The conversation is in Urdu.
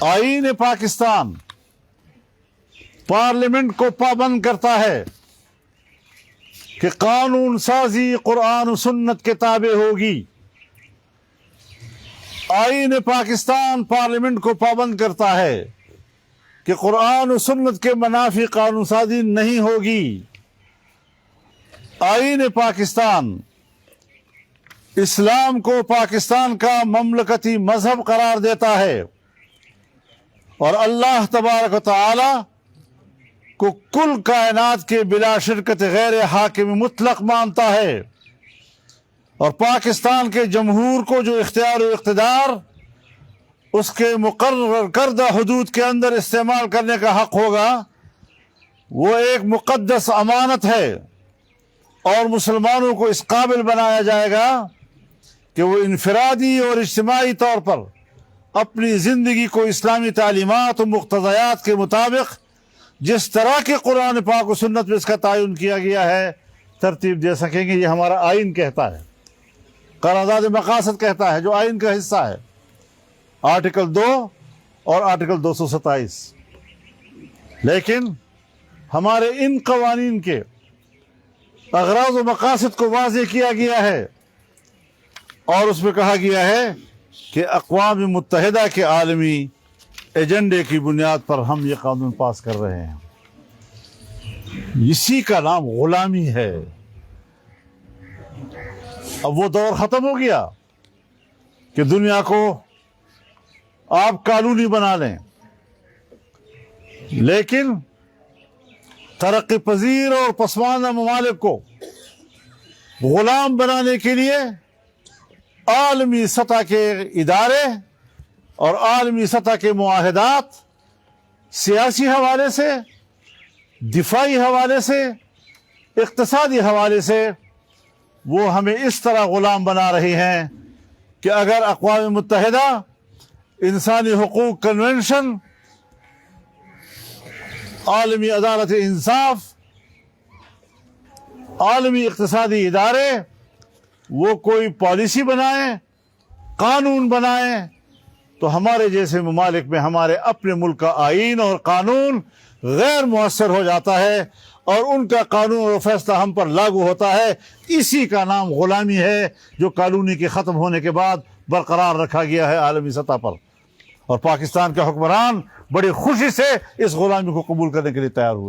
آئین پاکستان پارلیمنٹ کو پابند کرتا ہے کہ قانون سازی قرآن و سنت کے تابع ہوگی۔ آئین پاکستان پارلیمنٹ کو پابند کرتا ہے کہ قرآن و سنت کے منافی قانون سازی نہیں ہوگی۔ آئین پاکستان اسلام کو پاکستان کا مملکتی مذہب قرار دیتا ہے اور اللہ تبارک و تعالی کو کل کائنات کے بلا شرکت غیر حاکم مطلق مانتا ہے، اور پاکستان کے جمہور کو جو اختیار و اقتدار اس کے مقرر کردہ حدود کے اندر استعمال کرنے کا حق ہوگا، وہ ایک مقدس امانت ہے، اور مسلمانوں کو اس قابل بنایا جائے گا کہ وہ انفرادی اور اجتماعی طور پر اپنی زندگی کو اسلامی تعلیمات و مقتضیات کے مطابق جس طرح کے قرآن پاک و سنت میں اس کا تعین کیا گیا ہے ترتیب دے سکیں گے۔ یہ ہمارا آئین کہتا ہے، قرارداد مقاصد کہتا ہے، جو آئین کا حصہ ہے، آرٹیکل 2 اور آرٹیکل 227۔ لیکن ہمارے ان قوانین کے اغراض و مقاصد کو واضح کیا گیا ہے، اور اس میں کہا گیا ہے کہ اقوام متحدہ کے عالمی ایجنڈے کی بنیاد پر ہم یہ قانون پاس کر رہے ہیں۔ اسی کا نام غلامی ہے۔ اب وہ دور ختم ہو گیا کہ دنیا کو آپ قانونی بنا لیں، لیکن ترقی پذیر اور پسماندہ ممالک کو غلام بنانے کے لیے عالمی سطح کے ادارے اور عالمی سطح کے معاہدات سیاسی حوالے سے، دفاعی حوالے سے، اقتصادی حوالے سے وہ ہمیں اس طرح غلام بنا رہی ہیں کہ اگر اقوام متحدہ انسانی حقوق کنونشن، عالمی عدالت انصاف، عالمی اقتصادی ادارے وہ کوئی پالیسی بنائیں، قانون بنائیں، تو ہمارے جیسے ممالک میں ہمارے اپنے ملک کا آئین اور قانون غیر مؤثر ہو جاتا ہے، اور ان کا قانون اور فیصلہ ہم پر لاگو ہوتا ہے۔ اسی کا نام غلامی ہے، جو کالونی کے ختم ہونے کے بعد برقرار رکھا گیا ہے عالمی سطح پر، اور پاکستان کے حکمران بڑی خوشی سے اس غلامی کو قبول کرنے کے لیے تیار ہوئے۔